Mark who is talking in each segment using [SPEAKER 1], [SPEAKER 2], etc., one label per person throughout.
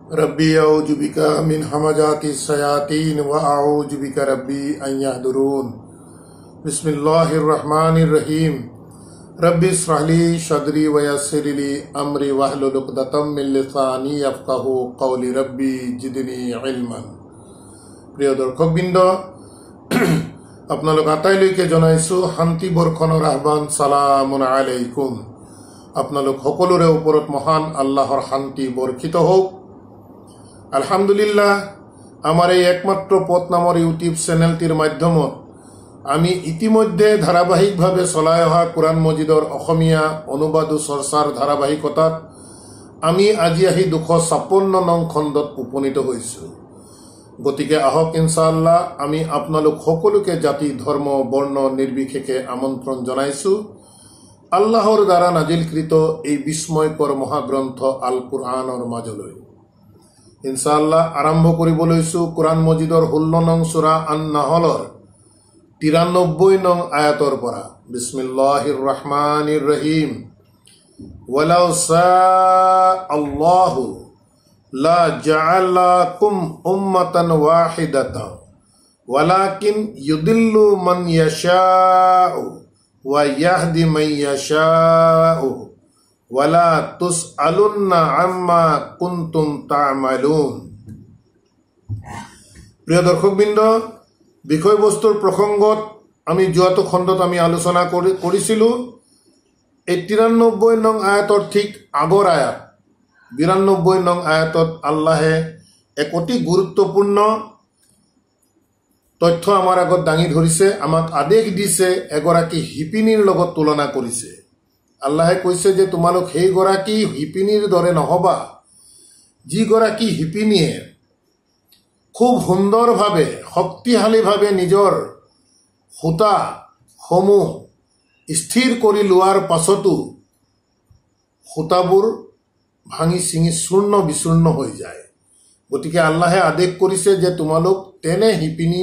[SPEAKER 1] रब्बी औज़ु बिका मिन हमजाति शयातीन व औज़ु बिका रब्बी अन यहदुरून। बिस्मिल्लाहिर रहमानिर रहीम। रब्बी इश्रह ली सदरी व यस्सिर ली अमरी वहलुल उक़दतम मिन लिसानी यफ़क़हू क़ौली रब्बी जिदनी इल्मन। प्रिय दर्शकबृन्द, আপোনালোক আটাইলৈকে জনাইছো শান্তি বৰ্ষণৰ আহ্বান। সালামুন আলাইকুম। আপোনালোক সকলোৰে ওপৰত মহান আল্লাহৰ শান্তি বৰ্ষিত হোক। আলহামদুলিল্লাহ, আমাৰ এই একমাত্ৰ পথ নামৰ ইউটিউব চেনেলটিৰ মাধ্যমত আমি ইতিমধ্যে ধাৰাবাহিকভাৱে চলাই অহা কোৰআন মজিদৰ অসমীয়া অনুবাদ ও চৰ্চাৰ ধাৰাবাহিকতাত আমি আজি আহি 256 নং খণ্ডত উপনীত হৈছোঁ। গতিকে আহক ইনশাআল্লাহ আমি আপোনালোক সকলোকে জাতি ধৰ্ম বৰ্ণ নিৰ্বিশেষে আমন্ত্ৰণ জনাইছো আল্লাহৰ দ্বাৰা নাজিলকৃত এই বিস্ময়কৰ মহাগ্ৰন্থ আল কুৰআনৰ মাজলৈ। ইনশাআল্লাহ আৰম্ভ কৰিব লৈছো কোৰআন মজিদৰ 16 নং সূৰা আন-নাহলৰ 93 নং আয়াতৰ পৰা। বিসমিল্লাহিৰ ৰহমানিৰ ৰহিম। ওয়ালাউ সা আল্লাহু লা জাআলাকুম উম্মাতান ওয়াহিদাতান ওয়ালাকিন ইউদিল্লু মান ইয়াশাউ ওয়া ইয়াহদি মান ইয়াশাউ ওয়ালা তুসআলুন্না আম্মা কুনতুম তা'মালুন। প্রিয় দর্শকবৃন্দ, বিষয়বস্তুৰ প্ৰসংগত আমি যোৱাটো খণ্ডত আমি আলোচনা কৰিছিলো এই 93 নং আয়াতৰ ঠিক আগৰ আয়াত 92 নং আয়াতত আল্লাহে এক অতি গুৰুত্বপূৰ্ণ তথ্য আমাৰ আগত দাঙি ধৰিছে। আমাক আদেশ দিছে, এগৰাকী হিপিনীৰ লগত তুলনা কৰিছে। আল্লাহে কৈছে যে তোমালোক সেইগৰাকী হিপিনীৰ দৰে নহবা যিগৰাকী হিপিনীয়ে খুব সুন্দৰভাৱে শক্তিশালীভাৱে নিজৰ সূতাসমূহ স্থিৰ কৰি লোৱাৰ পাছতো সূতাবোৰ ভাঙি ছিঙি চূৰ্ণ বিচূৰ্ণ হৈ যায়। গতিকে আল্লাহে আদেশ কৰিছে যে তোমালোক তেনে শিপিনী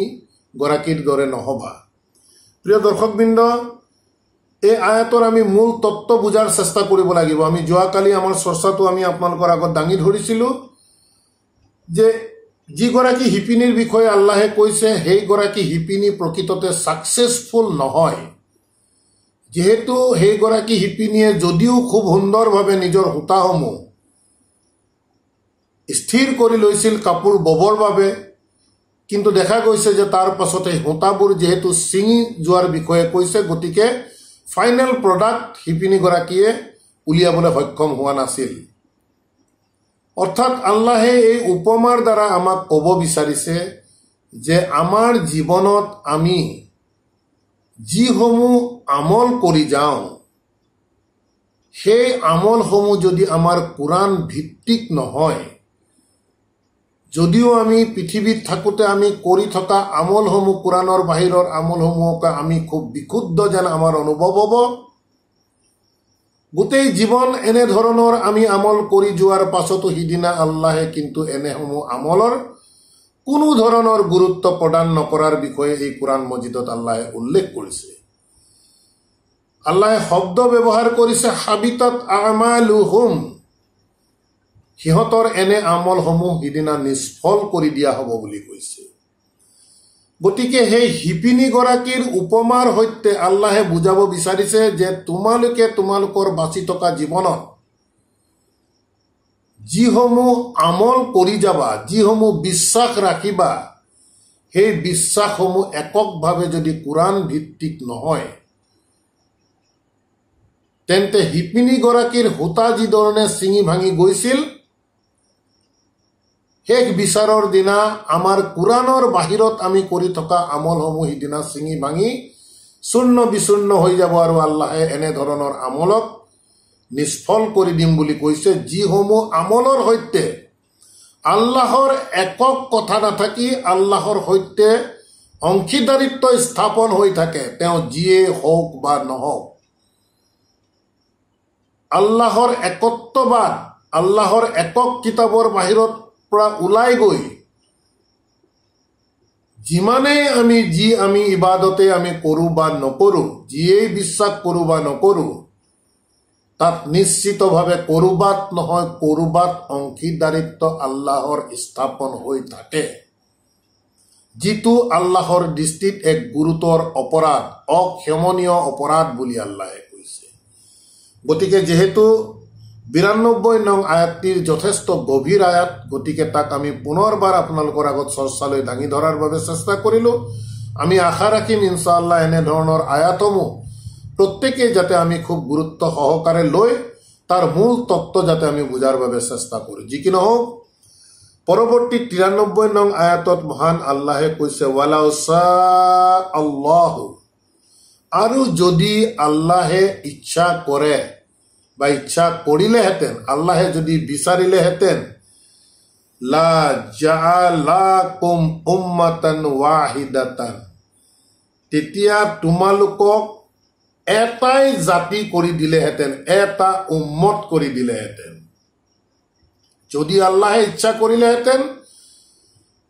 [SPEAKER 1] গৰাকীৰ দৰে নহবা। প্ৰিয় দৰ্শকবৃন্দ, এই আয়াতৰ আমি মূল তত্ত্ব বুজাৰ চেষ্টা কৰিব লাগিব। আমি যোৱাকালি আমাৰ চৰ্চাটো আমি আপোনালোকৰ আগত দাঙি ধৰিছিলো যে যিগৰাকী শিপিনীৰ বিষয়ে আল্লাহে কৈছে সেইগৰাকী শিপিনী প্ৰকৃততে ছাকচেছফুল নহয়। যিহেতু সেইগৰাকী শিপিনীয়ে যদিও খুব সুন্দৰভাৱে নিজৰ সূতাসমূহ স্থিৰ কৰি লৈছিল কাপোৰ ববৰ বাবে, কিন্তু দেখা গৈছে যে তাৰ পাছতে সূতাবোৰ যিহেতু ছিঙি যোৱাৰ বিষয়ে কৈছে, গতিকে ফাইনেল প্ৰডাক্ট শিপিনীগৰাকীয়ে উলিয়াবলৈ সক্ষম হোৱা নাছিল। অৰ্থাৎ আল্লাহে এই উপমাৰ দ্বাৰা আমাক ক'ব বিচাৰিছে যে আমাৰ জীৱনত আমি যিসমূহ আমল কৰি যাওঁ সেই আমলসমূহ যদি আমাৰ কোৰআন ভিত্তিক নহয়, যদিও আমি পৃথিৱীত থাকোঁতে আমি কৰি থকা আমলসমূহ কোৰআনৰ বাহিৰৰ আমলসমূহক আমি খুব বিশুদ্ধ যেন আমাৰ অনুভৱ হ'ব, গোটেই জীৱন এনেধৰণৰ আমি আমল কৰি যোৱাৰ পাছতো সিদিনা আল্লাহে কিন্তু এনেসমূহ আমলৰ কোনো ধৰণৰ গুৰুত্ব প্ৰদান নকৰাৰ বিষয়ে এই কোৰআন মজিদত আল্লাহে উল্লেখ কৰিছে। আল্লাহে শব্দ ব্যৱহাৰ কৰিছে হাবিতাত আমালুহুম, সিহঁতৰ এনে আমলসমূহ সিদিনা নিষ্ফল কৰি দিয়া হ'ব বুলি কৈছে। গতিকে সেই শিপিনীগৰাকীৰ উপমাৰ সৈতে আল্লাহে বুজাব বিচাৰিছে যে তোমালোকে তোমালোকৰ বাচি থকা জীৱনত যিসমূহ আমল কৰি যাবা, যিসমূহ বিশ্বাস ৰাখিবা, সেই বিশ্বাসসমূহ এককভাৱে যদি কোৰআন ভিত্তিক নহয়, তেন্তে শিপিনীগৰাকীৰ সূতা যিধৰণে ছিঙি ভাঙি গৈছিল, শেষ বিচাৰৰ দিনা আমাৰ কোৰআনৰ বাহিৰত আমি কৰি থকা আমলসমূহ সিদিনা ছিঙি ভাঙি চূৰ্ণ বিচূৰ্ণ হৈ যাব আৰু আল্লাহে এনেধৰণৰ আমলক নিষ্ফল কৰি দিম বুলি কৈছে। যিসমূহ আমলৰ সৈতে আল্লাহৰ একক কথা নাথাকি আল্লাহৰ সৈতে অংশীদাৰিত্ব স্থাপন হৈ থাকে, তেওঁ যিয়ে হওক বা নহওক। আল্লাহৰ একত্ববাদ, আল্লাহৰ একক কিতাপৰ বাহিৰত পৰা ওলাই গৈ যিমানেই আমি ইবাদতে আমি কৰোঁ বা নকৰোঁ, যিয়েই বিশ্বাস কৰোঁ বা নকৰোঁ, তাত নিশ্চিতভাৱে ক'ৰবাত নহয় ক'ৰবাত অংশীদাৰিত্ব আল্লাহৰ স্থাপন হৈ থাকে, যিটো আল্লাহৰ দৃষ্টিত এক গুৰুতৰ অপৰাধ, অক্ষমনীয় অপৰাধ বুলি আল্লাহে কৈছে। গতিকে যেহেতু 92 নং আয়াতটিৰ যথেষ্ট গভীৰ আয়াত, গতিকে তাক আমি পুনৰবাৰ আপোনালোকৰ আগত চৰ্চালৈ দাঙি ধৰাৰ বাবে চেষ্টা কৰিলোঁ। আমি আশা ৰাখিম ইনশাআল্লাহ এনেধৰণৰ আয়াতসমূহ প্ৰত্যেকেই যাতে আমি খুব গুৰুত্ব সহকাৰে লৈ তাৰ মূল তত্ত্ব যাতে আমি বুজাৰ বাবে চেষ্টা কৰোঁ। যি কি নহওক, পৰৱৰ্তী 93 নং আয়াতত মহান আল্লাহে কৈছে ৱালাউ শাআ আল্লাহু, আৰু যদি আল্লাহে ইচ্ছা কৰে বা ইচ্ছা কৰিলেহেঁতেন, আল্লাহে যদি বিচাৰিলেহেঁতেন, লা জাআলাকুম উম্মাতান ৱাহিদাতান, তেতিয়া তোমালোকক এটাই জাতি কৰি দিলেহেঁতেন, এটা উম্মত কৰি দিলেহেঁতেন। যদি আল্লাহে ইচ্ছা কৰিলেহেঁতেন,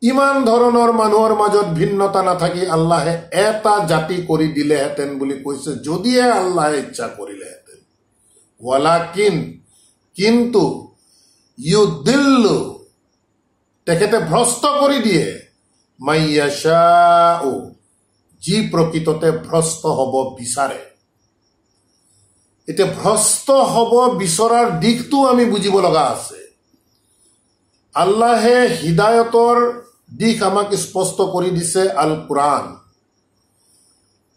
[SPEAKER 1] ইমান ধৰণৰ মানুহৰ মাজত ভিন্নতা নাথাকি আল্লাহে এটা জাতি কৰি দিলেহেঁতেন বুলি কৈছে, যদিহে আল্লাহে ইচ্ছা কৰিলেহেঁতেন। ৱালাকিন, কিন্তু ইউদিল্লু, তেখেতে ভ্ৰষ্ট কৰি দিয়ে, মাইয়াশাউ, যি প্ৰকৃততে ভ্ৰষ্ট হ'ব বিচাৰে। এতিয়া ভ্ৰষ্ট হ'ব বিচৰাৰ দিশটো আমি বুজিব লগা আছে। আল্লাহে হিদায়তৰ দিশ আমাক স্পষ্ট কৰি দিছে আল কোৰআন।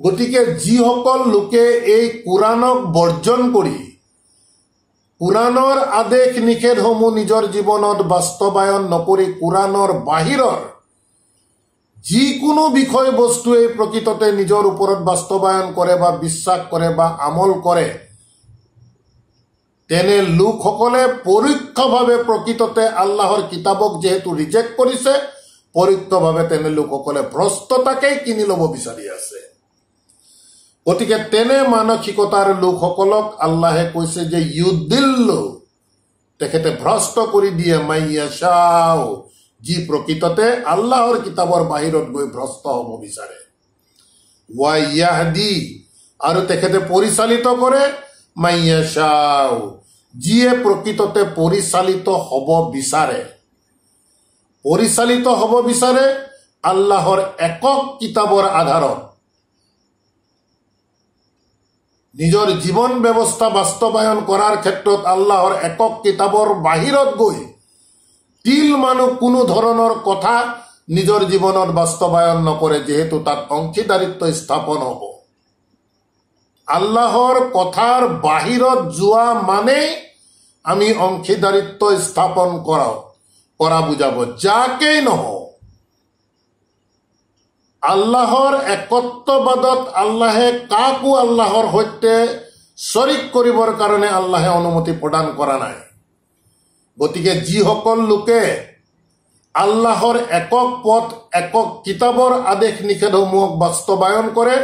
[SPEAKER 1] গতিকে যিসকল লোকে এই কোৰআনক বৰ্জন কৰি কোৰআনৰ আদেশ নিষেধসমূহ নিজৰ জীৱনত বাস্তৱায়ন নকৰি কোৰআনৰ বাহিৰৰ যিকোনো বিষয়বস্তুৱে প্ৰকৃততে নিজৰ ওপৰত বাস্তৱায়ন কৰে বা বিশ্বাস কৰে বা আমল কৰে, তেনে লোকসকলে পৰোক্ষভাৱে প্ৰকৃততে আল্লাহৰ কিতাপক যেহেতু ৰিজেক্ট কৰিছে, পৰোক্ষভাৱে তেনে লোকসকলে ভ্ৰষ্টতাকেই কিনি ল'ব বিচাৰি আছে। গতিকে তেনে মানসিকতাৰ লোকসকলক আল্লাহে কৈছে যে ইউদিল্লু, তেখেতে ভ্ৰষ্ট কৰি দিয়ে, মাইয়াশাউ, যি প্ৰকৃততে আল্লাহৰ কিতাপৰ বাহিৰত গৈ ভ্ৰষ্ট হ'ব বিচাৰে। ৱা ইয়াহদি, আৰু তেখেতে পৰিচালিত কৰে, মাইয়াশাউ, যিয়ে প্ৰকৃততে পৰিচালিত হ'ব বিচাৰে। পৰিচালিত হ'ব বিচাৰে আল্লাহৰ একক কিতাপৰ আধাৰত। নিজৰ জীৱন ব্যৱস্থা বাস্তৱায়ন কৰাৰ ক্ষেত্ৰত আল্লাহৰ একক কিতাপৰ বাহিৰত গৈ তিল মানুহ কোনো ধৰণৰ কথা নিজৰ জীৱনত বাস্তৱায়ন নকৰে, যিহেতু তাত অংশীদাৰিত্ব স্থাপন হ'ব। আল্লাহৰ কথাৰ বাহিৰত যোৱা মানেই আমি অংশীদাৰিত্ব স্থাপন কৰা বুজাব, যাকেই নহওক। আল্লাহৰ একত্ববাদত আল্লাহে কাকো আল্লাহৰ সৈতে শৰীক কৰিবৰ কাৰণে আল্লাহে অনুমতি প্ৰদান কৰা নাই। গতিকে যিসকল লোকে আল্লাহৰ একক পথ, একক কিতাপৰ আদেশ নিষেধসমূহক বাস্তৱায়ন কৰে,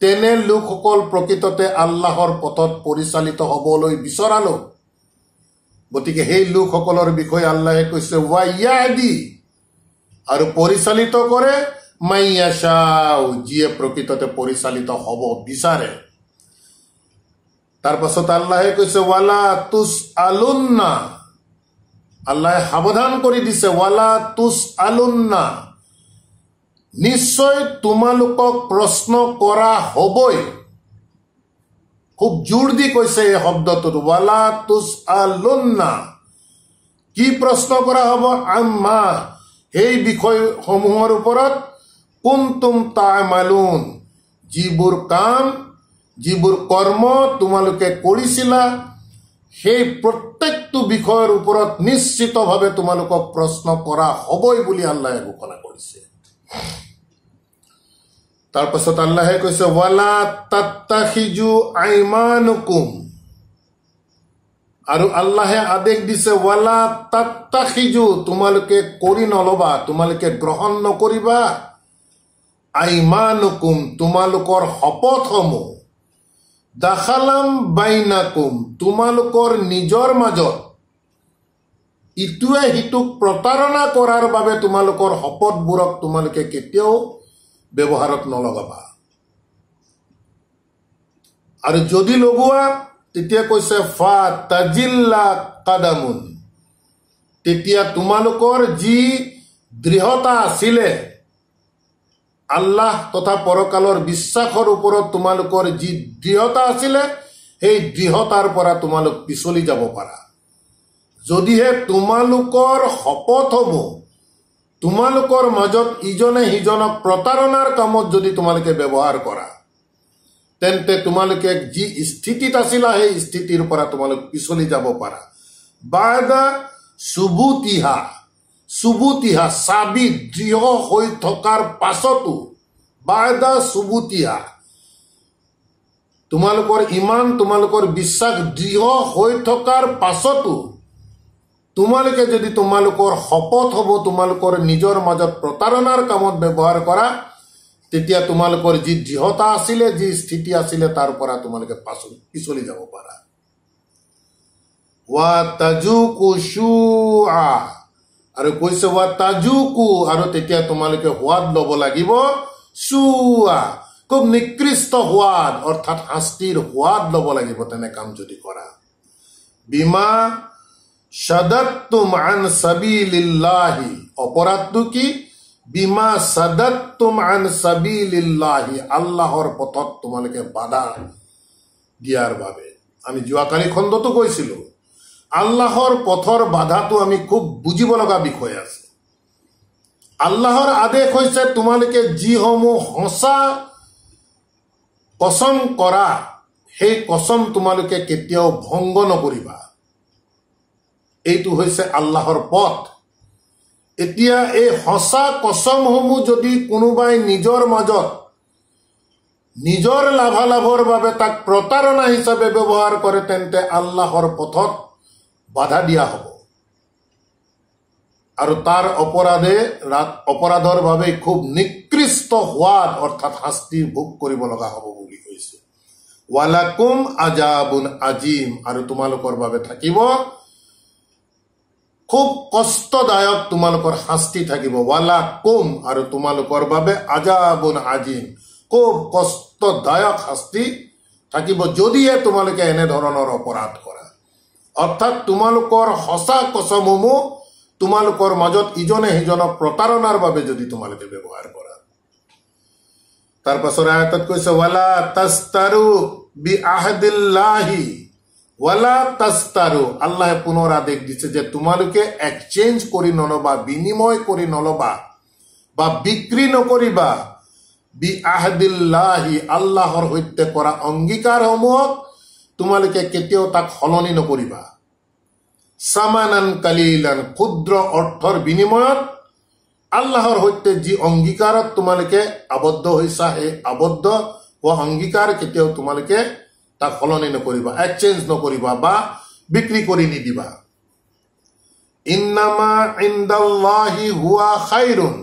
[SPEAKER 1] তেনে লোকসকল প্ৰকৃততে আল্লাহৰ পথত পৰিচালিত হ'বলৈ বিচৰা লোক। গতিকে সেই লোকসকলৰ বিষয়ে আল্লাহে কৈছে ৱা ইয়াহদি, আৰু পৰিচালিত কৰে, মাইয়াশাউ, যিয়ে প্ৰকৃততে পৰিচালিত হ'ব বিচাৰে। তাৰ পাছত আল্লাহে কৈছে ৱালা তুসআলুন্না, আল্লাহে সাৱধান কৰি দিছে, ৱালা তুসআলুন্না, নিশ্চয় তোমালোকক প্ৰশ্ন কৰা হ'বই। খুব জোৰ দি কৈছে এই শব্দটোত, ৱালা তুসআলুন্না, কি প্ৰশ্ন কৰা হ'ব? আম্মা, সেই বিষয়সমূহৰ ওপৰত, কুনতুম তা'মালুন, যিবোৰ কাম, যিবোৰ কৰ্ম তোমালোকে কৰিছিলা, সেই প্ৰত্যেকটো বিষয়ৰ ওপৰত নিশ্চিতভাৱে তোমালোকক প্ৰশ্ন কৰা হ'বই বুলি আল্লাহে ঘোষণা কৰিছে। তাৰপাছত আল্লাহে কৈছে ৱালা তাত্তাখিজু আইমানুকুম, আৰু আল্লাহে আদেশ দিছে ৱালা তাত্তাখিজু, তোমালোকে কৰি নলবা, তোমালোকে গ্ৰহণ নকৰিবা, আইমানুকুম, তোমালোকৰ শপতসমূহ, দাখালাম বাইনাকুম, তোমালোকৰ নিজৰ মাজত ইটোৱে সিটোক প্ৰতাৰণা কৰাৰ বাবে তোমালোকৰ শপতবোৰক তোমালোকে কেতিয়াও ব্যৱহাৰত নলগাবা। আৰু যদি লগোৱা তেতিয়া কৈছে ফা তাজিল্লা কাদামুন, তেতিয়া তোমালোকৰ যি দৃঢ়তা আছিলে, আল্লাহ তথা পৰকালৰ বিশ্বাসৰ ওপৰত তোমালোকৰ যি দৃঢ়তা আছিলে, সেই দৃঢ়তাৰ পৰা তোমালোক পিছলি যাব পাৰা। যদিহে তোমালোকৰ শপতসমূহ তোমালোকৰ মাজত ইজনে সিজনক প্ৰতাৰণাৰ কামত যদি তোমালোকে ব্যৱহাৰ কৰা, তেন্তে তোমালোকে যি স্থিতিত আছিলা সেই স্থিতিৰ পৰা তোমালোক পিছলি যাব পাৰা। বাদা সুবুতিহা, সুবুতিহা চাবি দৃঢ় হৈ থকাৰ পাছতো, বাদা সুবুতিহা তোমালোকৰ ইমান তোমালোকৰ বিশ্বাস দৃঢ় হৈ থকাৰ পাছতো তোমালোকে যদি তোমালোকৰ শপত হ'ব তোমালোকৰ নিজৰ মাজত প্ৰতাৰণাৰ কামত ব্যৱহাৰ কৰা, তেতিয়া তোমালোকৰ যি দৃঢ়তা আছিলে, যি স্থিতি আছিলে, তাৰ পৰা তোমালোকে পিছলি যাব পাৰা। ৱা তাজুকু শুআ, আৰু কৈছে ৱা তাজুকু, আৰু তেতিয়া তোমালোকে সোৱাদ ল'ব লাগিব শুআ, খুব নিকৃষ্ট সোৱাদ, অৰ্থাৎ শাস্তিৰ সোৱাদ ল'ব লাগিব তেনে কাম যদি কৰা। বিমা সাদাত্তুম আন সাবিলিল্লাহি, অপৰাধটো কি? বিমা সাদাত্তুম আন সাবিলিল্লাহি, আল্লাহৰ পথত তোমালোকে বাধা দিয়াৰ বাবে। আমি যোৱাকালি খণ্ডতো কৈছিলো, আল্লাহৰ পথৰ বাধাটো আমি খুব বুজিব লগা বিষয় আছে। আল্লাহৰ আদেশ হৈছে তোমালোকে যিসমূহ সঁচা কসম কৰা, সেই কসম তোমালোকে কেতিয়াও ভংগ নকৰিবা। এইটো হৈছে আল্লাহৰ পথ। এতিয়া এই সঁচা কসমসমূহ যদি কোনোবাই নিজৰ মাজত নিজৰ লাভালাভৰ বাবে তাক প্ৰতাৰণা হিচাপে ব্যৱহাৰ কৰে, তেন্তে আল্লাহৰ পথত বাধা দিয়া হ'ব, আৰু তাৰ অপৰাধৰ বাবে খুব নিকৃষ্ট সোৱাদ অৰ্থাৎ শাস্তি ভোগ কৰিব লগা হ'ব বুলি কৈছে। ৱালাকুম আজাবুন আজিম, আৰু তোমালোকৰ বাবে থাকিব খুব কষ্টদায়ক তোমালোকৰ শাস্তি থাকিব। ৱালাকুম, আৰু তোমালোকৰ বাবে আজাবুন আজিম, খুব কষ্টদায়ক শাস্তি থাকিব যদিহে তোমালোকে এনেধৰণৰ অপৰাধ কৰা। অৰ্থাৎ তোমালোকৰ সঁচা কসমসমূহ তোমালোকৰ মাজত ইজনে সিজনক প্ৰতাৰণাৰ বাবে যদি তোমালোকে ব্যৱহাৰ কৰা। তাৰ পাছৰ আয়াতত কৈছে ৱালা তাস্তাৰু বি আহদিল্লাহি, ৱালা তাস্তাৰু, আল্লাহে পুনৰ আদেশ দিছে যে তোমালোকে এক্সচেঞ্জ কৰি নলবা, বিনিময় কৰি নলবা বা বিক্ৰী নকৰিবা, বি আহদিল্লাহি, আল্লাহৰ সৈতে কৰা অংগীকাৰসমূহক তোমালোকে কেতিয়াও তাক সলনি নকৰিবা। সামানান কালিলান, ক্ষুদ্ৰ অৰ্থৰ বিনিময়ত আল্লাহৰ সৈতে যি অংগীকাৰত তোমালোকে আবদ্ধ হৈছা, সেই আবদ্ধ হোৱা অংগীকাৰ কেতিয়াও তোমালোকে তাক সলনি নকৰিবা, এক্সচেঞ্জ নকৰিবা বা বিক্ৰী কৰি নিদিবা। ইন্নামা ইনদাল্লাহি হুৱা খাইৰুন,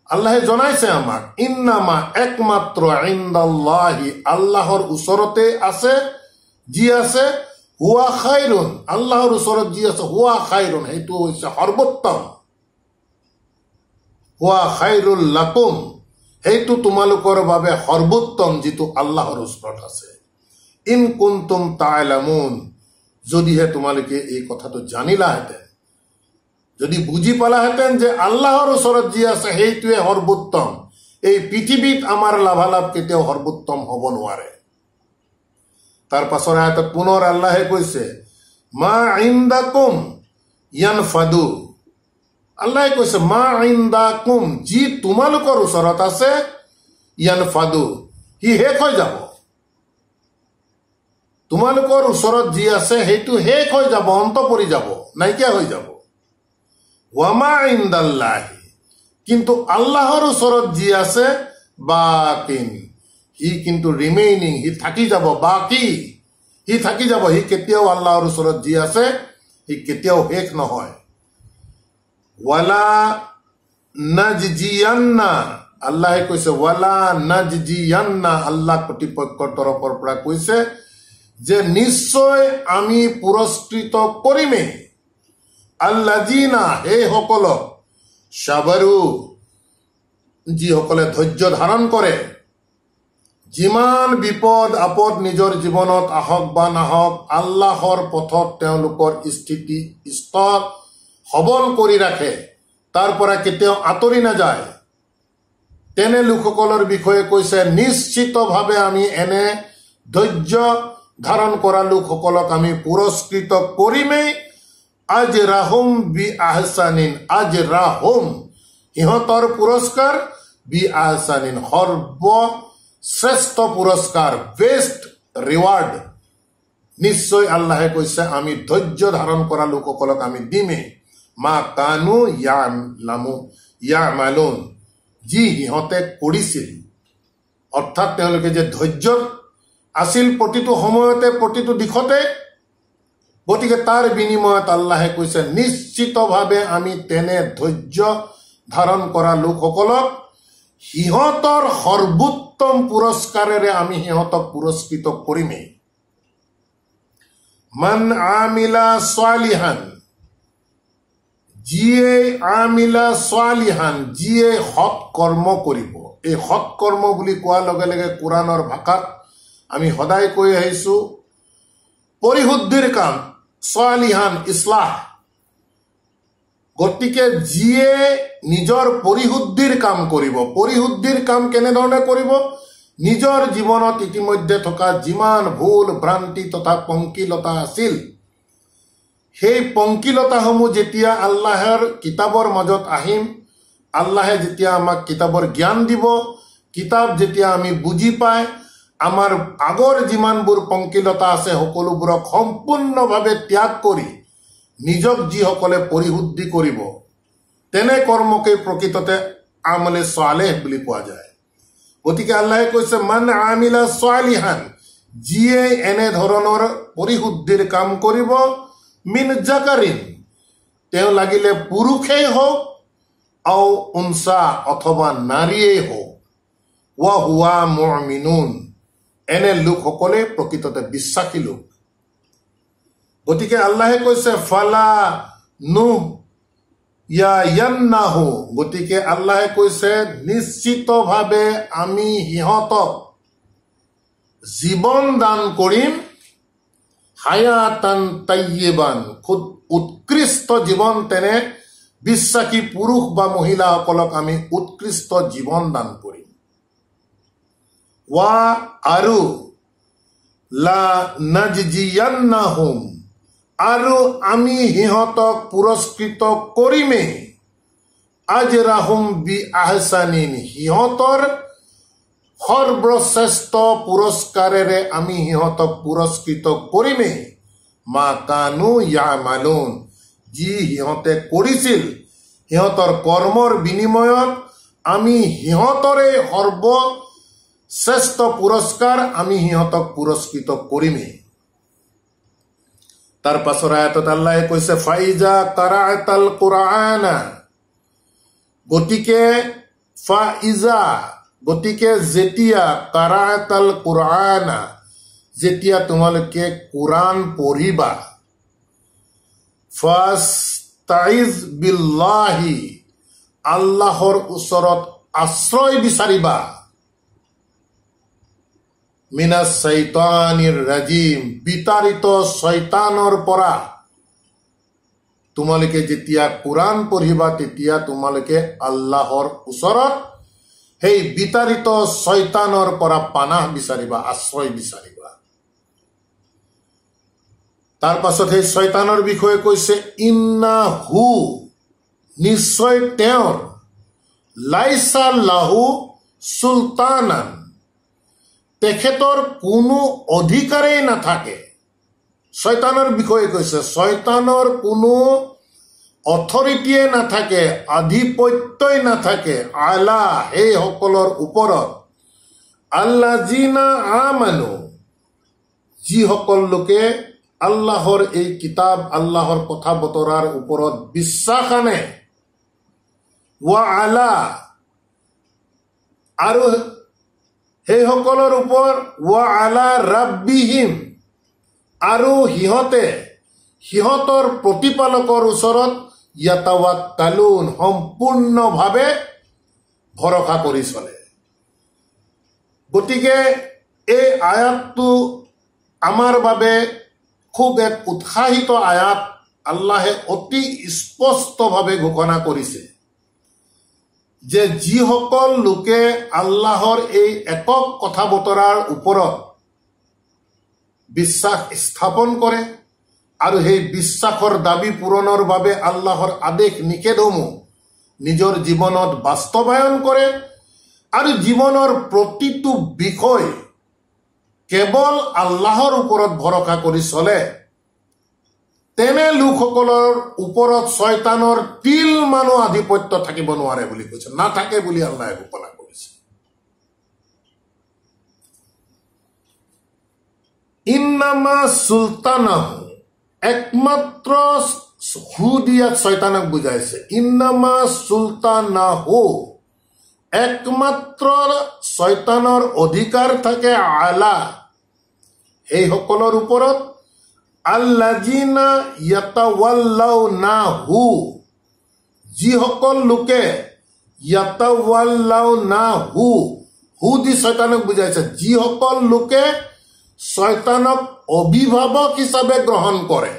[SPEAKER 1] আল্লাহে জনাইছে আমাক, ইন্নামা একমাত্ৰ ইনদাল্লাহি, আল্লাহৰ ওচৰতে আছে যি আছে, হুৱা খাইৰুন, আল্লাহৰ ওচৰত যি আছে, হুৱা খাইৰুন, সেইটো হৈছে সৰ্বোত্তম। হুৱা খাইৰুল লাকুম, সেইটো তোমালোকৰ বাবে সৰ্বোত্তম যিটো আল্লাহৰ ওচৰত আছে। ইন কুনতুম তা'লামুন, যদিহে তোমালোকে এই কথাটো জানিলাহেঁতেন, যদি বুজি পালাহেঁতেন যে আল্লাহৰ ওচৰত যি আছে সেইটোৱে সৰ্বোত্তম, এই পৃথিৱীত আমাৰ লাভালাভ কেতিয়াও সৰ্বোত্তম হ'ব নোৱাৰে। তাৰ পাছৰ আয়াতত পুনৰ আল্লাহে কৈছে মা ইনদাকুম ইয়ানফাদু, আল্লাহে কৈছে মা ইনদাকুম, যি তোমালোকৰ ওচৰত আছে, ইয়ানফাদু, সি শেষ হৈ যাব। তোমালোকৰ ওচৰত যি আছে সেইটো শেষ হৈ যাব, অন্ত পৰি যাব, নাইকিয়া হৈ যাব। ৱামা ইনদাল্লাহি, কিন্তু আল্লাহৰ ওচৰত যি আছে, বাকিন, সি কিন্তু ৰিমেইনিং, সি থাকি যাব, বাকি, সি থাকি যাব, সি কেতিয়াও আল্লাহৰ ওচৰত যি আছে সি কেতিয়াও শেষ নহয়। ৱালা নাজজিয়ান্না, আল্লাহে কৈছে ৱালা নাজজিয়ান্না, আল্লাহ কৰ্তৃপক্ষৰ তৰফৰ পৰা কৈছে যে নিশ্চয় আমি পুৰস্কৃত কৰিমেই, আল্লাযিনা, সেইসকলক, সাবাৰু, যিসকলে ধৈৰ্য ধাৰণ কৰে, যিমান বিপদ আপদ নিজৰ জীৱনত আহক বা নাহক আল্লাহৰ পথত তেওঁলোকৰ স্থিতি স্থল সবল কৰি ৰাখে, তাৰ পৰা কেতিয়াও আঁতৰি নাযায়, তেনে লোকসকলৰ বিষয়ে কৈছে নিশ্চিতভাৱে আমি এনে ধৈৰ্য ধাৰণ কৰা লোকসকলক আমি পুৰস্কৃত কৰিমেই। আজৰাহুম বি আহসানিন, আজৰাহুম ইহঁতৰ পুৰস্কাৰ, বি আহসানিন সৰ্বশ্ৰেষ্ঠ পুৰস্কাৰ, বেষ্ট ৰিৱাৰ্ড নিশ্চয় আল্লাহে কৈছে আমি ধৈৰ্য ধাৰণ কৰা লোকসকলক আমি দিমেই। মা কানু ইয়ামালুন, যি সিহঁতে কৰিছিল, অৰ্থাৎ তেওঁলোকে যে ধৈৰ্য আছিল প্ৰতিটো সময়তে প্ৰতিটো দিশতে, গতিকে তাৰ বিনিময়ত আল্লাহে কৈছে নিশ্চিতভাৱে আমি তেনে ধৈৰ্য ধাৰণ কৰা লোকসকলক সিহঁতৰ সৰ্বোত্তম পুৰস্কাৰেৰে আমি সিহঁতক পুৰস্কৃত কৰিমেই। মান আমিলা সালিহান, যিয়ে আমিলা সালিহান, যিয়ে সৎ কৰ্ম কৰিব। এই সৎ কৰ্ম বুলি কোৱাৰ লগে লগে কোৰাণৰ ভাষাত আমি সদায় কৈ আহিছো পৰিশুদ্ধিৰ কাম, সালিহান ইছলাহ। গতিকে যিয়ে নিজৰ পৰিশুদ্ধিৰ কাম কৰিব, পৰিশুদ্ধিৰ কাম কেনেধৰণে কৰিব? নিজৰ জীৱনত ইতিমধ্যে থকা যিমান ভুল ভ্ৰান্তি তথা পংকিলতা আছিল, সেই পংকিলতাসমূহ যেতিয়া আল্লাহৰ কিতাপৰ মাজত আহিম, আল্লাহে যেতিয়া আমাক কিতাপৰ জ্ঞান দিব, কিতাপ যেতিয়া আমি বুজি পাই আমাৰ আগৰ যিমানবোৰ পংকিলতা আছে সকলোবোৰক সম্পূৰ্ণভাৱে ত্যাগ কৰি নিজক যিসকলে পৰিশুদ্ধি কৰিব, তেনে কৰ্মকে প্ৰকৃততে আমলে সালেহ বুলি কোৱা যায়। গতিকে আল্লাহে কৈছে মান আমিলা সালিহান, যিয়ে এনে ধৰণৰ পৰিশুদ্ধিৰ কাম কৰিব, মিন জাকাৰিন, তেওঁ লাগিলে পুৰুষেই হওক, আও উনসা অথবা নাৰীয়েই হওক, ৱা হুৱা মুমিনুন, এনে লোকসকলে প্ৰকৃততে বিশ্বাসী লোক। গতিকে আল্লাহে কৈছে ফালা নুহয়ান্নাহু, গতিকে আল্লাহে কৈছে নিশ্চিতভাৱে আমি সিহঁতক জীৱন দান কৰিম, হায়াতান তাইয়িবান, খুব উৎকৃষ্ট জীৱন। তেনে বিশ্বাসী পুৰুষ বা মহিলাসকলক আমি উৎকৃষ্ট জীৱন দান কৰিম। ৱা আৰু লা নাজজিয়ান্নাহুম, আৰু আমি সিহঁতক পুৰস্কৃত কৰিমেই, আজৰাহুম বি আহসানিন, সিহঁতৰ সৰ্বশ্ৰেষ্ঠ পুৰস্কাৰেৰে আমি সিহঁতক পুৰস্কৃত কৰিমেই। মা কানু ইয়ামালুন, যি সিহঁতে কৰিছিল, সিহঁতৰ কৰ্মৰ বিনিময়ত আমি সিহঁতৰে সৰ্বশ্ৰেষ্ঠ পুৰস্কাৰ আমি সিহঁতক পুৰস্কৃত কৰিমেই। তাৰ পাছৰ আয়াতত আল্লাহে কৈছে ফাইজা কাৰাআতাল কুৰআনা, গতিকে ফাইজা, গতিকে যেতিয়া কাৰাআতাল কুৰআনা, যেতিয়া তোমালোকে কোৰআন পঢ়িবা, ফাস্তাইজ বিল্লাহি, আল্লাহৰ ওচৰত আশ্ৰয় বিচাৰিবা, মিনাছ শৈতানিৰ ৰাজিম, বিতাড়িত শয়তানৰ পৰা। তোমালোকে যেতিয়া কোৰআন পঢ়িবা তেতিয়া তোমালোকে আল্লাহৰ ওচৰত সেই বিতাড়িত শয়তানৰ পৰা পানাহ বিচাৰিবা, আশ্ৰয় বিচাৰিবা। তাৰ পাছত সেই শয়তানৰ বিষয়ে কৈছে ইন্নাহু, নিশ্চয় তেওঁৰ, লাইসা লাহু সুলতানান, তেখেতৰ কোনো অধিকাৰেই নাথাকে। শয়তানৰ বিষয়ে কৈছে শয়তানৰ কোনো অথৰিটিয়ে নাথাকে, আধিপত্যই নাথাকে, আলা, সেইসকলৰ ওপৰত, আল্লাযিনা আমানু, যিসকল লোকে আল্লাহৰ এই কিতাপ, আল্লাহৰ কথা বতৰাৰ ওপৰত বিশ্বাস আনে, ৱা আলা, আৰু সেইসকলৰ ওপৰত, ৱা আলা ৰাব্বিহিম, আৰু সিহঁতে সিহঁতৰ প্ৰতিপালকৰ ওচৰত ইয়াতাৱাক্কালুন, সম্পূৰ্ণভাৱে ভৰসা কৰি চলে। গতিকে এই আয়াতটো আমাৰ বাবে খুব এক উৎসাহিত আয়াত। আল্লাহে অতি স্পষ্টভাৱে ঘোষণা কৰিছে যে যিসকল লোকে আল্লাহৰ এই একক কথা বতৰাৰ ওপৰত বিশ্বাস স্থাপন কৰে আৰু সেই বিশ্বাসৰ দাবী পূৰণৰ বাবে আল্লাহৰ আদেশ নিষেধসমূহ নিজৰ জীৱনত বাস্তৱায়ন কৰে আৰু জীৱনৰ প্ৰতিটো বিষয় কেৱল আল্লাহৰ ওপৰত ভৰসা কৰি চলে, তেনে লোকসকলৰ ওপৰত শয়তানৰ তিল মানো আধিপত্য থাকিব নোৱাৰে বুলি কৈছে, নাথাকে বুলি আল্লাহে ঘোষণা কৰিছে। ইন্নামা সুলতানাহু, একমাত্ৰ হুদিয়াত শয়তানক বুজাইছে। ইন্নামা সুলতানাহু, একমাত্ৰ শয়তানৰ অধিকাৰ থাকে আলা, সেইসকলৰ ওপৰত আল্লাযিনা ইয়াতাৱাল্লাউনাহু, যিসকল লোকে ইয়াতাৱাল্লাউনাহু, হু দি শয়তানক বুজাইছে, যিসকল লোকে শয়তানক অভিভাৱক হিচাপে গ্ৰহণ কৰে,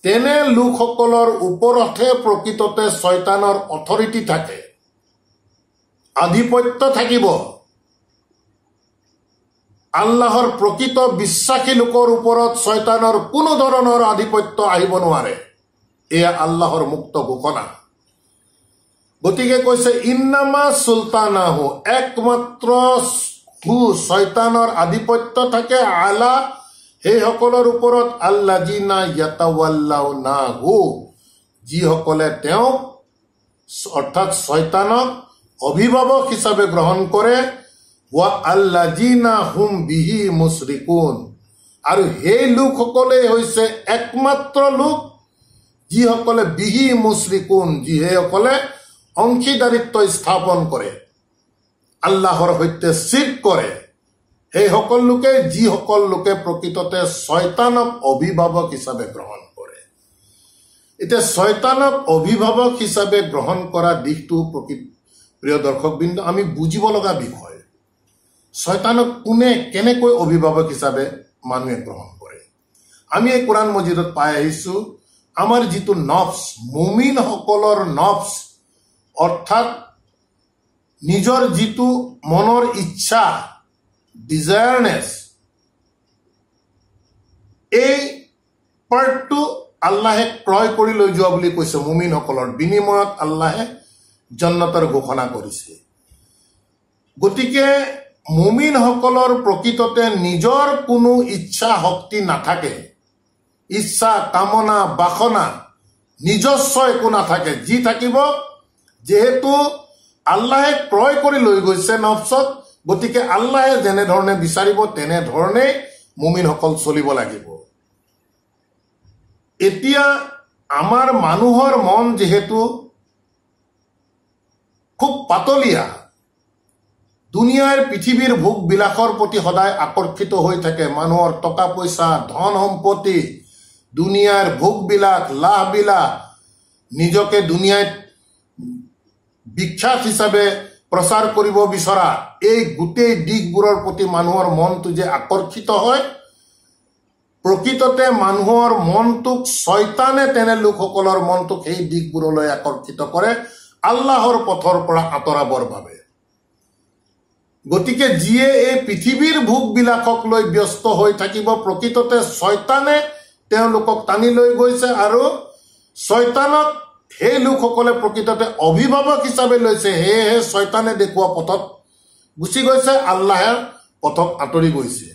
[SPEAKER 1] তেনে লোকসকলৰ ওপৰতহে প্ৰকৃততে শয়তানৰ অথৰিটি থাকে, আধিপত্য থাকিব। আল্লাহৰ প্ৰকৃত বিশ্বাসী লোকৰ ওপৰত শয়তানৰ কোনো ধৰণৰ আধিপত্য আহিব নোৱাৰে। এয়া আল্লাহৰ মুক্ত ঘোষণা। গতিকে কৈছে ইন্নামা সুলতানাহু, একমাত্ৰ শয়তানৰ আধিপত্য থাকে আলা, সেইসকলৰ ওপৰত আল্লাযিনা ইয়াতাৱাল্লাউনাহু, যিসকলে তেওঁক অৰ্থাৎ শয়তানক অভিভাৱক হিচাপে গ্ৰহণ কৰে, ওয়া আল্লাযিনা হুম বিহি মুশৰিকুন, আৰু সেই লোকসকলে হৈছে একমাত্ৰ লোক যিসকলে বিহি মুশৰিকুন, যিসকলে অংশীদাৰিত্ব স্থাপন কৰে, আল্লাহৰ সৈতে শিৰক কৰে, সেইসকল লোকে, যিসকল লোকে প্ৰকৃততে শয়তানক অভিভাৱক হিচাপে গ্ৰহণ কৰে। এতিয়া শয়তানক অভিভাৱক হিচাপে গ্ৰহণ কৰা দিশটো প্ৰিয় দৰ্শকবৃন্দ আমি বুজিব লগা বিষয়। শয়তানক কোনে কেনেকৈ অভিভাৱক হিচাপে মানুহে গ্ৰহণ কৰে? আমি এই কোৰাণ মজিদত পাই আহিছো, আমাৰ যিটো নফচ, মুমিনসকলৰ নফচ, অৰ্থাৎ নিজৰ যিটো মনৰ ইচ্ছা, ডিজায়াৰনেছ, এই পাৰ্টটো আল্লাহে ক্ৰয় কৰি লৈ যোৱা বুলি কৈছে। মুমিনসকলৰ বিনিময়ত আল্লাহে জান্নাতৰ ঘোষণা কৰিছে। গতিকে মুমিনসকলৰ প্ৰকৃততে নিজৰ কোনো ইচ্ছা শক্তি নাথাকে, ইচ্ছা কামনা বাসনা নিজস্ব একো নাথাকে। যি থাকিব, যিহেতু আল্লাহে ক্ৰয় কৰি লৈ গৈছে নফচত, গতিকে আল্লাহে যেনেধৰণে বিচাৰিব তেনেধৰণে মুমিনসকল চলিব লাগিব। এতিয়া আমাৰ মানুহৰ মন যিহেতু খুব পাতলীয়া, দুনিয়াৰ পৃথিৱীৰ ভোগ বিলাসৰ প্ৰতি সদায় আকৰ্ষিত হৈ থাকে। মানুহৰ টকা পইচা, ধন সম্পত্তি, দুনিয়াৰ ভোগ বিলাস, লাভ বিলাস, নিজকে দুনিয়াত বিখ্যাত হিচাপে প্ৰচাৰ কৰিব বিচৰা, এই গোটেই দিশবোৰৰ প্ৰতি মানুহৰ মনটো যে আকৰ্ষিত হয়, প্ৰকৃততে মানুহৰ মনটোক শয়তানে তেনে লোকসকলৰ মনটোক সেই দিশবোৰলৈ আকৰ্ষিত কৰে, আল্লাহৰ পথৰ পৰা আঁতৰাবৰ বাবে। গতিকে যিয়ে এই পৃথিৱীৰ ভোগ বিলাসক লৈ ব্যস্ত হৈ থাকিব, প্ৰকৃততে শয়তানে তেওঁলোকক টানি লৈ গৈছে, আৰু শয়তানক সেই লোকসকলে প্ৰকৃততে অভিভাৱক হিচাপে লৈছে। সেয়েহে শয়তানে দেখুওৱা পথত গুচি গৈছে, আল্লাহে পথক আঁতৰি গৈছে।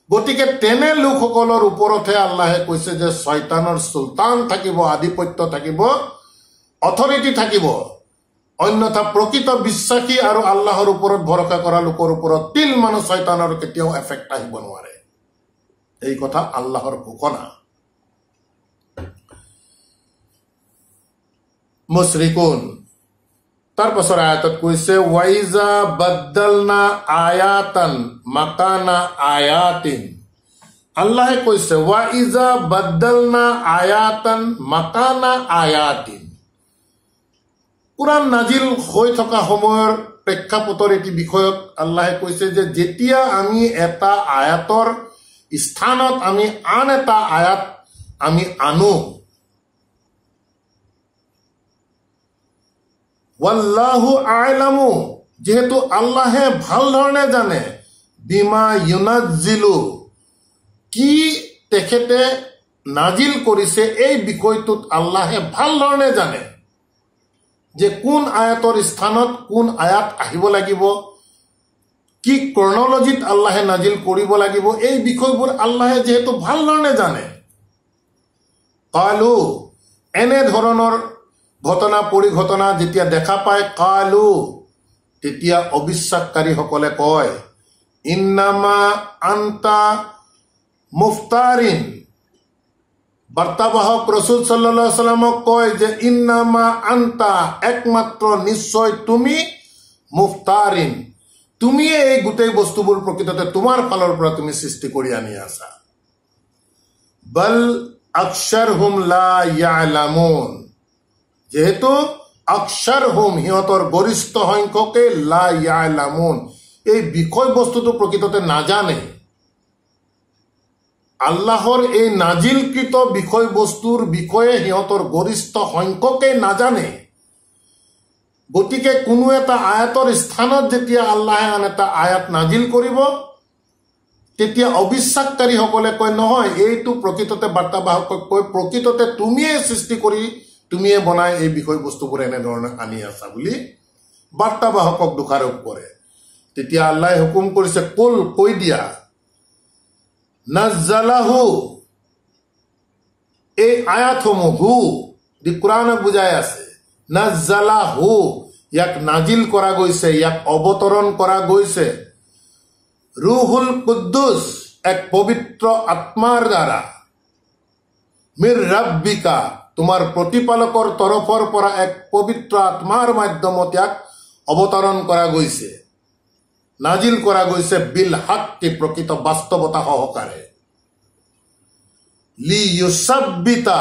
[SPEAKER 1] গতিকে তেনে লোকসকলৰ ওপৰতহে আল্লাহে কৈছে যে শয়তানৰ চুলতান থাকিব, আধিপত্য থাকিব, অথৰিটি থাকিব। অন্যথা প্ৰকৃত বিশ্বাসী আৰু আল্লাহৰ ওপৰত ভৰসা কৰা লোকৰ ওপৰত তিল মানুহ শয়তানৰ কেতিয়াও এফেক্ট আহিব নোৱাৰে। এই কথা আল্লাহৰ ঘোষণা। মুশৰিকুন, তাৰ পাছৰ আয়াতত কৈছে ওয়াইজা বাদ্দালনা আয়াতান মাকানা আয়াতিন। আল্লাহে কৈছে ওয়াইজা বাদ্দালনা আয়াতান মাকানা আয়াতিন। কোৰাণ নাজিল হৈ থকা সময়ৰ প্ৰেক্ষাপটৰ এটি বিষয়ক আল্লাহে কৈছে যে যেতিয়া আমি এটা আয়াতৰ স্থানত আমি আন এটা আয়াত আমি আনো, ওয়াল্লাহু আ'লামু, যেহেতু আল্লাহে ভাল ধৰণে জানে, বিমা ইউনাজ্জিলু, কি তেখেতে নাজিল কৰিছে এই বিষয়টোত আল্লাহে ভাল ধৰণে জানে যে কোন আয়াতৰ স্থানত কোন আয়াত আহিব লাগিব, কি ক্ৰনলজিত আল্লাহে নাজিল কৰিব লাগিব, এই বিষয়বোৰ আল্লাহে যেহেতু ভাল ধৰণে জানে, কালু, এনে ধৰণৰ ঘটনা পৰিঘটনা যেতিয়া দেখা পায়, কালু, তেতিয়া অবিশ্বাসকাৰীসকলে কয়, ইন্নামা আন্তা মুফতাৰিন, বাৰ্তাবাহক ৰসুল সাল্লাল্লাহু আলাইহি ওয়াসাল্লামক কয় যে ইন্নামা আন্তা, একমাত্ৰ নিশ্চয় তুমি, মুফতাৰিন, তুমিয়ে এই গোটেই বস্তুবোৰ প্ৰকৃততে তোমাৰ ফালৰ পৰা তুমি সৃষ্টি কৰি আনি আছা। বল আকসাৰহুম লা ইয়ালামুন, যেহেতু আকসাৰহুম, সিহঁতৰ গৰিষ্ঠ সংখ্যকে, লা ইয়ালামুন, এই বিষয়বস্তুটো প্ৰকৃততে নাজানে। আল্লাহৰ এই নাজিলকৃত বিষয়বস্তুৰ বিষয়ে সিহঁতৰ গৰিষ্ঠ সংখ্যকে নাজানে। গতিকে কোনো এটা আয়াতৰ স্থানত যেতিয়া আল্লাহে আন এটা আয়াত নাজিল কৰিব, তেতিয়া অবিশ্বাসকাৰীসকলে কয়, নহয়, এইটো প্ৰকৃততে বাৰ্তাবাহকক কয়, প্ৰকৃততে তুমিয়ে সৃষ্টি কৰি তুমিয়ে বনাই এই বিষয়বস্তুবোৰ এনেধৰণে আনি আছা বুলি বাৰ্তাবাহকক দোষাৰোপ কৰে। তেতিয়া আল্লাহে হুকুম কৰিছে, কুল, কৈ দিয়া, নাজ্জালাহু, এই আয়াতসমূহ, হু দি কোৰআনক বুজাই আছে, নাজ্জালাহু, ইয়াক নাজিল কৰা গৈছে, ইয়াক অৱতৰণ কৰা গৈছে, ৰুহুল কুদ্দুছ, এক পবিত্ৰ আত্মাৰ দ্বাৰা, মিৰ ৰাব্বিকা, তোমাৰ প্ৰতিপালকৰ তৰফৰ পৰা এক পবিত্ৰ আত্মাৰ মাধ্যমত ইয়াক অৱতৰণ কৰা গৈছে, নাজিল কৰা গৈছে, বিল হাক্কি, প্ৰকৃত বাস্তৱতা সহকাৰে, লি ইউসাব্বিতা,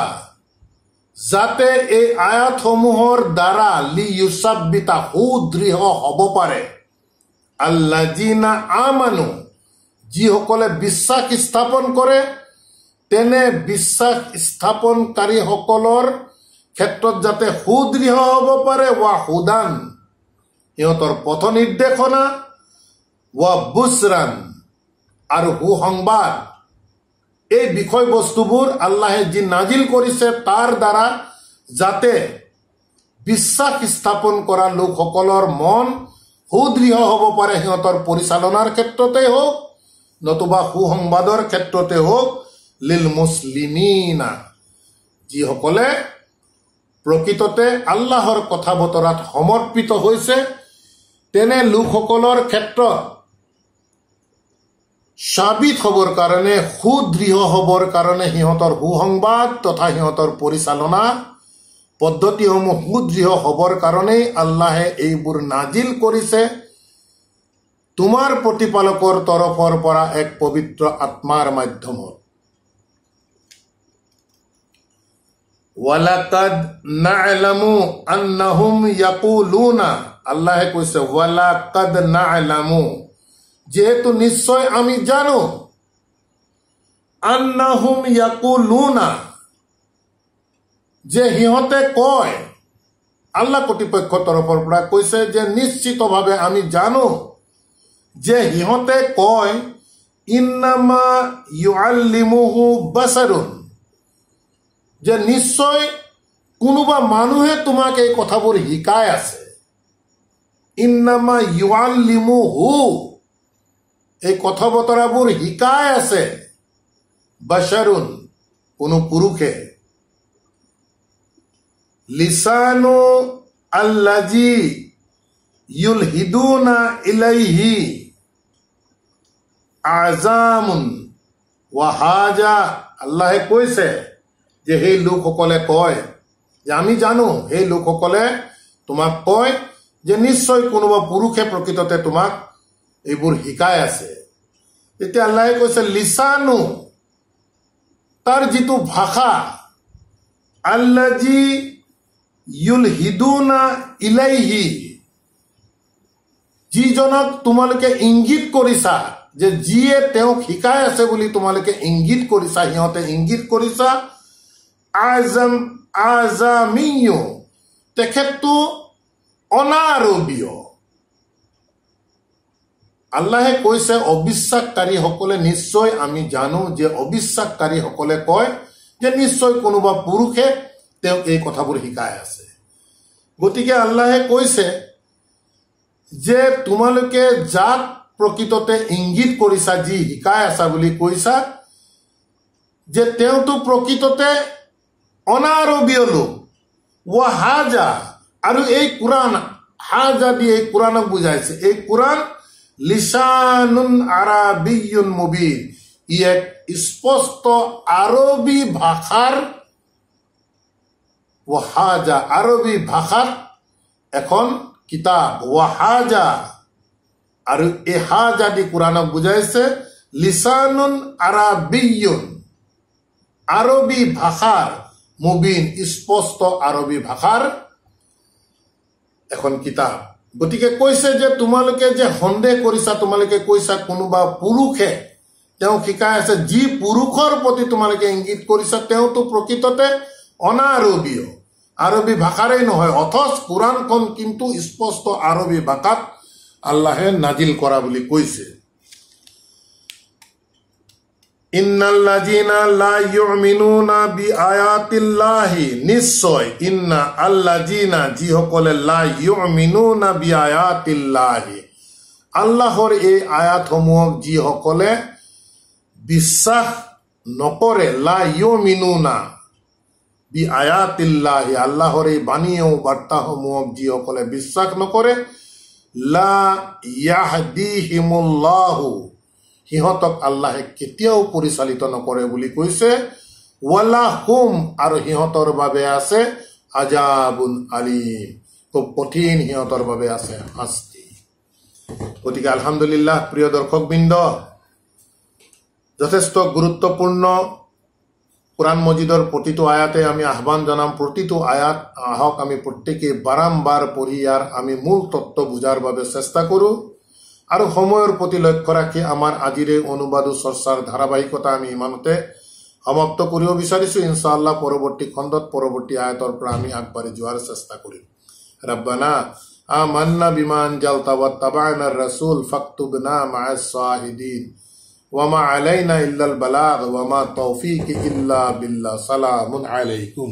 [SPEAKER 1] যাতে এই আয়াতসমূহৰ দ্বাৰা, লি ইউসাব্বিতা, সুদৃঢ় হ'ব পাৰে, আল্লাযিনা আমানু, যিসকলে বিশ্বাস স্থাপন কৰে, তেনে বিশ্বাস স্থাপনকাৰীসকলৰ ক্ষেত্ৰত যাতে সুদৃঢ় হ'ব পাৰে, ৱা হুদান, সিহঁতৰ পথ নিৰ্দেশনা, ৱা বুছৰান, আৰু সুসংবাদ, এই বিষয়বস্তুবোৰ আল্লাহে যি নাজিল কৰিছে তাৰ দ্বাৰা যাতে বিশ্বাস স্থাপন কৰা লোকসকলৰ মন সুদৃঢ় হ'ব পাৰে, সিহঁতৰ পৰিচালনাৰ ক্ষেত্ৰতে হওক নতুবা সুসংবাদৰ ক্ষেত্ৰতে হওক, লিল মুছলিমিনা, যিসকলে প্ৰকৃততে আল্লাহৰ কথা বতৰাত সমৰ্পিত হৈছে, তেনে লোকসকলৰ ক্ষেত্ৰত সাবিত হ'বৰ কাৰণে, সুদৃঢ় হ'বৰ কাৰণে, সিহঁতৰ সুসংবাদ তথা সিহঁতৰ পৰিচালনা পদ্ধতিসমূহ সুদৃঢ় হ'বৰ কাৰণেই আল্লাহে এইবোৰ নাজিল কৰিছে, তোমাৰ প্ৰতিপালকৰ তৰফৰ পৰা এক পবিত্ৰ আত্মাৰ মাধ্যমত। ওয়ালাকাদ না'লামু আন্নাহুম ইয়াকুলুনা, আল্লাহে কৈছে ওয়ালাকাদ না'লামু, যেহেতু নিশ্চয় আমি জানো, আন্নাহুম ইয়াকুলুনা, যে সিহঁতে কয়, আল্লাহ কৰ্তৃপক্ষৰ তৰফৰ পৰা কৈছে যে নিশ্চিতভাৱে আমি জানো যে সিহঁতে কয়, ইন্নামা ইউআল্লিমুহু বাশাৰুন, যে নিশ্চয় কোনোবা মানুহে তোমাক এই কথাবোৰ শিকাই আছে। ইন্নামা ইউআল্লিমুহু, এই কথা বতৰাবোৰ শিকাই আছে, বাশাৰুন, কোনো পুৰুষে, লিসানু আল্লাজি ইউলহিদুনা ইলাইহি আজামুন ওয়াহাজা, আল্লাহে কৈছে যে সেই লোকসকলে কয় যে আমি জানো, সেই লোকসকলে তোমাক কয় যে নিশ্চয় কোনোবা পুৰুষে প্ৰকৃততে তোমাক এইবোৰ শিকাই আছে। তেতিয়া আল্লাহে কৈছে লিসানু, তাৰ যিটো ভাষা, আল্লাজি ইউলহিদুনা ইলাইহি, যিজনক তোমালোকে ইংগিত কৰিছা যে যিয়ে তেওঁক শিকাই আছে বুলি তোমালোকে ইংগিত কৰিছা, সিহঁতে ইংগিত কৰিছা আজামিয়, তেখেতটো অনাৰবীয়। আল্লাহে কৈছে অবিশ্বাসকাৰীসকলে, নিশ্চয় আমি জানো যে অবিশ্বাসকাৰীসকলে কয় যে নিশ্চয় কোনোবা পুৰুষে তেওঁক এই কথাবোৰ শিকাই আছে। গতিকে আল্লাহে কৈছে যে তোমালোকে যাক প্ৰকৃততে ইংগিত কৰিছা, যি শিকাই আছা বুলি কৈছা, যে তেওঁতো প্ৰকৃততে অনাৰবীয় লোক। হাজা, আৰু এই কোৰআন, হাজা দি এই কোৰআনক বুজাইছে। এই কোৰআন লিসানুন আৰাবিয়ুন মুবিন, ই এক স্পষ্ট আৰবী ভাষাৰ, হাজা আৰবী ভাষাত এখন কিতাব। হাজা, আৰু এই হাজা দি কোৰআনক বুজাইছে লিসানুন আৰাবিয়ুন, আৰবী ভাষাৰ, মুবিন স্পষ্ট আৰবী ভাষাৰ এখন কিতাব। গতিকে কৈছে যে তোমালোকে যে সন্দেহ কৰিছা, তোমালোকে কৈছা কোনোবা পুৰুষে তেওঁক শিকাই আছে, যি পুৰুষৰ প্ৰতি তোমালোকে ইংগিত কৰিছা তেওঁতো প্ৰকৃততে অনাৰবীয়, আৰবী ভাষাৰেই নহয়। অথচ কোৰআনখন কিন্তু স্পষ্ট আৰবী ভাষাত আল্লাহে নাজিল কৰা বুলি কৈছে। ইন্নাল্লাযীনা লা ইউমিনুনা বিআয়াতিল্লাহি, নিশ্চয় ইন্না আল্লাযীনা, যিসকলে লা ইউমিনুনা বিআয়াতিল্লাহি, আল্লাহৰ এই আয়াতসমূহক যিসকলে বিশ্বাস নকৰে, লা ইউমিনুনা বিআয়াতিল্লাহি, আল্লাহৰ এই বাণী ও বাৰ্তাসমূহক যিসকলে বিশ্বাস নকৰে, লা ইয়াহদিহিমুল্লাহু, সিহঁতক আল্লাহে কেতিয়াও পৰিচালিত নকৰে বুলি কৈছে। ৱালাহুম, আৰু সিহঁতৰ বাবে আছে আজাবুন আলিম, খুব কঠিন সিহঁতৰ বাবে আছে শাস্তি। গতিকে আলহামদুলিল্লাহ, প্ৰিয় দৰ্শকবৃন্দ, যথেষ্ট গুৰুত্বপূৰ্ণ কোৰআন মজিদৰ প্ৰতিটো আয়াতে আমি আহ্বান জনাম, প্ৰতিটো আয়াত আহক আমি প্ৰত্যেকে বাৰম্বাৰ পঢ়ি ইয়াৰ আমি মূল তত্ত্ব বুজাৰ বাবে চেষ্টা কৰোঁ। আৰু সময়ৰ প্ৰতি লক্ষ্য ৰাখি আমাৰ আজিৰ এই অনুবাদ চৰ্চাৰ ধাৰাবাহিকতা আমি ইমানতে সমাপ্ত কৰিব বিচাৰিছোঁ। ইনশাআল্লাহ পৰৱৰ্তী খণ্ডত পৰৱৰ্তী আয়াতৰ পৰা আমি আগবাঢ়ি যোৱাৰ চেষ্টা কৰিম। ৰব্বানা আমান্না বিমা আনজালতা ওয়াত্তাবা'না ar-রাসূল ফাকতুবনা মা'আস শাহিদিন ওয়া মা আলাইনা ইল্লাল বালাগ ওয়া মা তাওফীকি ইল্লা বিল্লাহ। সালামুন আলাইকুম।